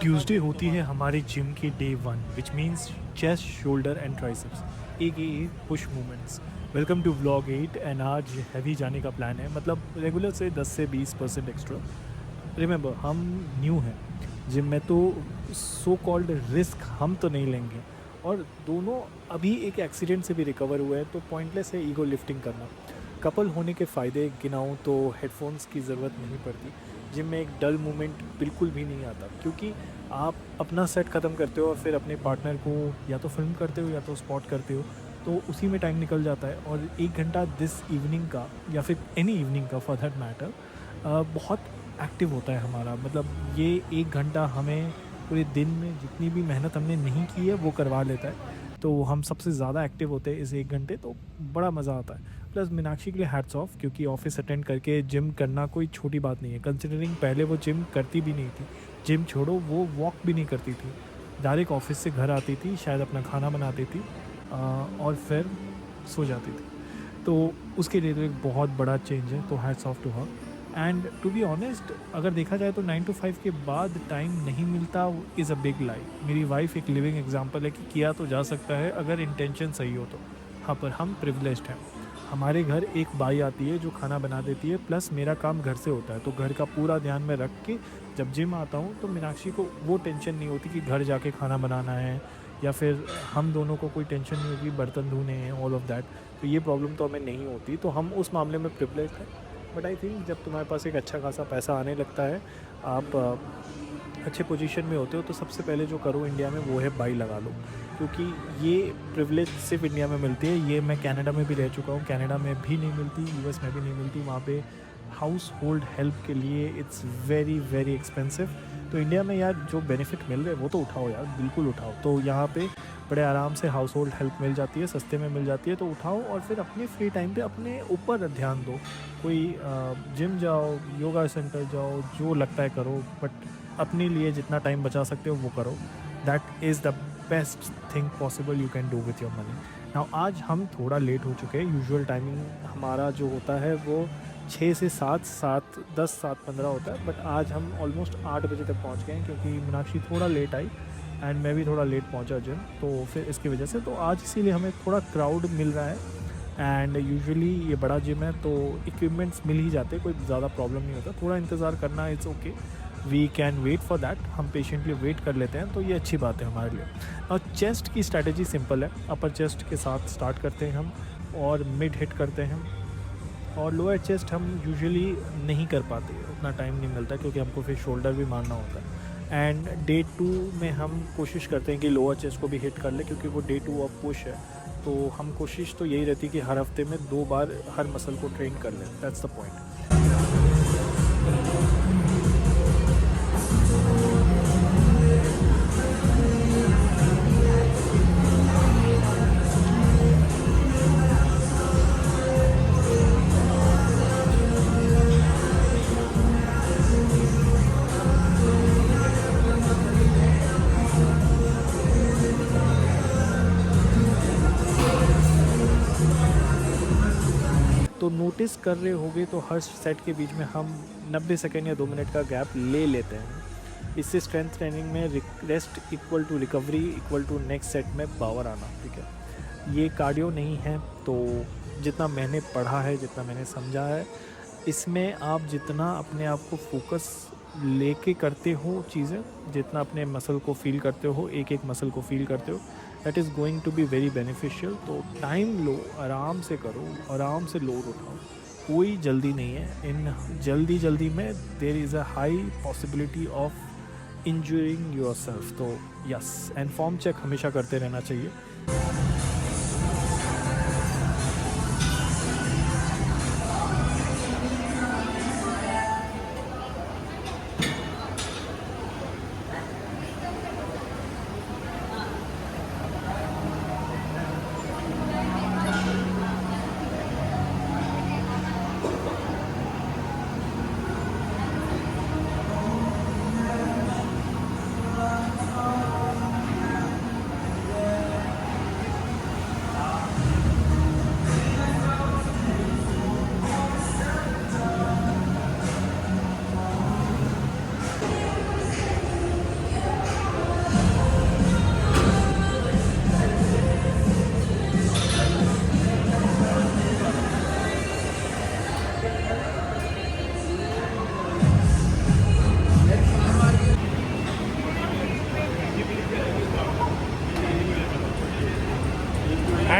Tuesday होती है हमारे जिम की day one which means chest shoulder and triceps a push movements. Welcome to vlog 8 and आज heavy जाने का प्लान है, मतलब रेगुलर से 10 से 20% एक्स्ट्रा। रिमेंबर, हम न्यू हैं जिम में, तो सो कॉल्ड रिस्क हम तो नहीं लेंगे। और दोनों अभी एक एक्सीडेंट से भी रिकवर हुए हैं, तो पॉइंटलेस है ईगो लिफ्टिंग करना। कपल होने के फ़ायदे गिनाऊँ तो हेडफोन्स की ज़रूरत नहीं पड़ती। जिम में एक डल मोमेंट बिल्कुल भी नहीं आता, क्योंकि आप अपना सेट ख़त्म करते हो और फिर अपने पार्टनर को या तो फिल्म करते हो या तो स्पॉट करते हो, तो उसी में टाइम निकल जाता है। और 1 घंटा दिस इवनिंग का या फिर एनी इवनिंग का फॉर दैट मैटर बहुत एक्टिव होता है हमारा। मतलब ये 1 घंटा हमें पूरे दिन में जितनी भी मेहनत हमने नहीं की है वो करवा लेता है, तो हम सबसे ज़्यादा एक्टिव होते हैं इस 1 घंटे, तो बड़ा मज़ा आता है। प्लस मीनाक्षी के लिए हैट्स ऑफ, क्योंकि ऑफिस अटेंड करके जिम करना कोई छोटी बात नहीं है, कंसिडरिंग पहले वो जिम करती भी नहीं थी। जिम छोड़ो, वो वॉक भी नहीं करती थी, डायरेक्ट ऑफिस से घर आती थी, शायद अपना खाना बनाती थी और फिर सो जाती थी। तो उसके लिए तो एक बहुत बड़ा चेंज है, तो hats off to her. And to be honest, अगर देखा जाए तो 9 to 5 के बाद टाइम नहीं मिलता इज़ अ बिग लाई। मेरी वाइफ एक लिविंग एग्जांपल है कि किया तो जा सकता है अगर इंटेंशन सही हो तो। हाँ, पर हम प्रिविलेज्ड हैं। हमारे घर एक बाई आती है जो खाना बना देती है, प्लस मेरा काम घर से होता है, तो घर का पूरा ध्यान में रख के जब जिम आता हूँ तो मीनाक्षी को वो टेंशन नहीं होती कि घर जाके खाना बनाना है, या फिर हम दोनों को कोई टेंशन नहीं होगी बर्तन धोने हैं, ऑल ऑफ दैट। तो ये प्रॉब्लम तो हमें नहीं होती, तो हम उस मामले में प्रिविलेज हैं। बट आई थिंक जब तुम्हारे पास एक अच्छा खासा पैसा आने लगता है, आप अच्छे पोजीशन में होते हो, तो सबसे पहले जो करो इंडिया में वो है बाई लगा लो। क्योंकि ये प्रिविलेज सिर्फ इंडिया में मिलती है, ये मैं कनाडा में भी रह चुका हूँ, कनाडा में भी नहीं मिलती, यूएस में भी नहीं मिलती। वहाँ पे हाउस होल्ड हेल्प के लिए इट्स वेरी वेरी एक्सपेंसिव। तो इंडिया में यार जो बेनिफिट मिल रहे हैं वो तो उठाओ यार, बिल्कुल उठाओ। तो यहाँ पे बड़े आराम से हाउस होल्ड हेल्प मिल जाती है, सस्ते में मिल जाती है, तो उठाओ और फिर अपने फ्री टाइम पे अपने ऊपर ध्यान दो। कोई जिम जाओ, योगा सेंटर जाओ, जो लगता है करो, बट अपने लिए जितना टाइम बचा सकते हो वो करो। That is the best thing possible you can do with your money. Now आज हम थोड़ा लेट हो चुके हैं। यूजुअल टाइमिंग हमारा जो होता है वो 6 से 7, 7:10, 7:15 होता है, बट आज हम ऑलमोस्ट 8 बजे तक पहुंच गए हैं, क्योंकि मीनाक्षी थोड़ा लेट आई एंड मैं भी थोड़ा लेट पहुंचा जिम, तो फिर इसकी वजह से तो आज इसीलिए हमें थोड़ा क्राउड मिल रहा है। एंड यूजुअली ये बड़ा जिम है तो इक्विपमेंट्स मिल ही जाते, कोई ज़्यादा प्रॉब्लम नहीं होता। थोड़ा इंतज़ार करना, it's okay, we can wait for that. हम पेशेंटली वेट कर लेते हैं, तो ये अच्छी बात है हमारे लिए। और चेस्ट की स्ट्रैटेजी सिंपल है, अपर चेस्ट के साथ स्टार्ट करते हैं हम और मिड हिट करते हैं, और लोअर चेस्ट हम यूजुअली नहीं कर पाते, उतना टाइम नहीं मिलता, क्योंकि हमको फिर शोल्डर भी मारना होता है। एंड डे 2 में हम कोशिश करते हैं कि लोअर चेस्ट को भी हिट कर ले, क्योंकि वो डे 2 ऑफ पुश है, तो हम कोशिश तो यही रहती है कि हर हफ्ते में 2 बार हर मसल को ट्रेन कर लें। That's the point. तो नोटिस कर रहे होगे तो हर सेट के बीच में हम 90 सेकेंड या 2 मिनट का गैप ले लेते हैं। इससे स्ट्रेंथ ट्रेनिंग में rest equal to recovery equal to next set में पावर आना, ठीक है। ये कार्डियो नहीं है, तो जितना मैंने पढ़ा है, जितना मैंने समझा है, इसमें आप जितना अपने आप को फोकस लेके करते हो चीज़ें, जितना अपने मसल को फील करते हो, एक एक मसल को फील करते हो, that is going to be very beneficial. तो टाइम लो, आराम से करो, आराम से लोड उठाओ, कोई जल्दी नहीं है। इन जल्दी में there is a high possibility of injuring yourself. तो यस, एंड फॉर्म चेक हमेशा करते रहना चाहिए।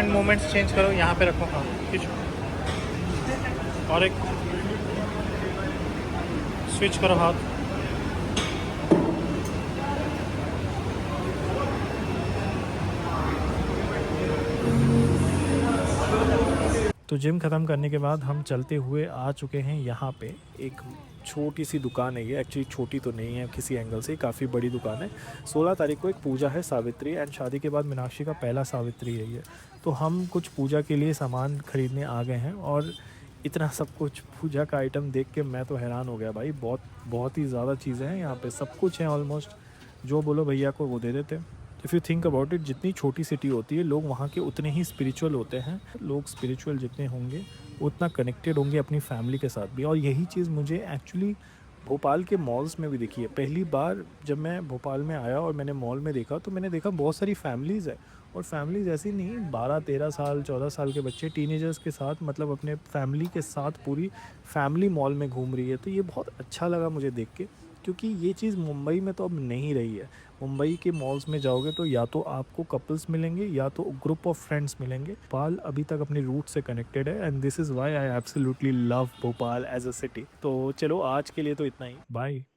हैंड मूवमेंट्स चेंज करो, यहाँ पे रखो, हाँ खींचो, और एक स्विच करो हाथ। तो जिम ख़त्म करने के बाद हम चलते हुए आ चुके हैं यहाँ पे। एक छोटी सी दुकान है ये, एक्चुअली छोटी तो नहीं है किसी एंगल से, काफ़ी बड़ी दुकान है। 16 तारीख को एक पूजा है सावित्री, एंड शादी के बाद मीनाक्षी का पहला सावित्री है ये। तो हम कुछ पूजा के लिए सामान ख़रीदने आ गए हैं, और इतना सब कुछ पूजा का आइटम देख के मैं तो हैरान हो गया भाई। बहुत बहुत ही ज़्यादा चीज़ें हैं यहाँ पे, सब कुछ है ऑलमोस्ट। जो बोलो भैया को वो दे देते हैं। If you think about it, जितनी छोटी सिटी होती है लोग वहाँ के उतने ही स्पिरिचुअल होते हैं। लोग स्पिरिचुअल जितने होंगे उतना कनेक्टेड होंगे अपनी फैमिली के साथ भी। और यही चीज़ मुझे एक्चुअली भोपाल के मॉल्स में भी दिखी है। पहली बार जब मैं भोपाल में आया और मैंने मॉल में देखा, तो मैंने देखा बहुत सारी फैमिलीज़ है। और फैमिलीज़ ऐसी नहीं, 12-13 साल 14 साल के बच्चे टीनेजर्स के साथ, मतलब अपने फैमिली के साथ पूरी फैमिली मॉल में घूम रही है। तो ये बहुत अच्छा लगा मुझे देख के, क्योंकि ये चीज़ मुंबई में तो अब नहीं रही है। मुंबई के मॉल्स में जाओगे तो या तो आपको कपल्स मिलेंगे या तो ग्रुप ऑफ फ्रेंड्स मिलेंगे। भोपाल अभी तक अपने रूट से कनेक्टेड है, and this is why I absolutely love Bhopal as a city. तो चलो आज के लिए तो इतना ही, बाय।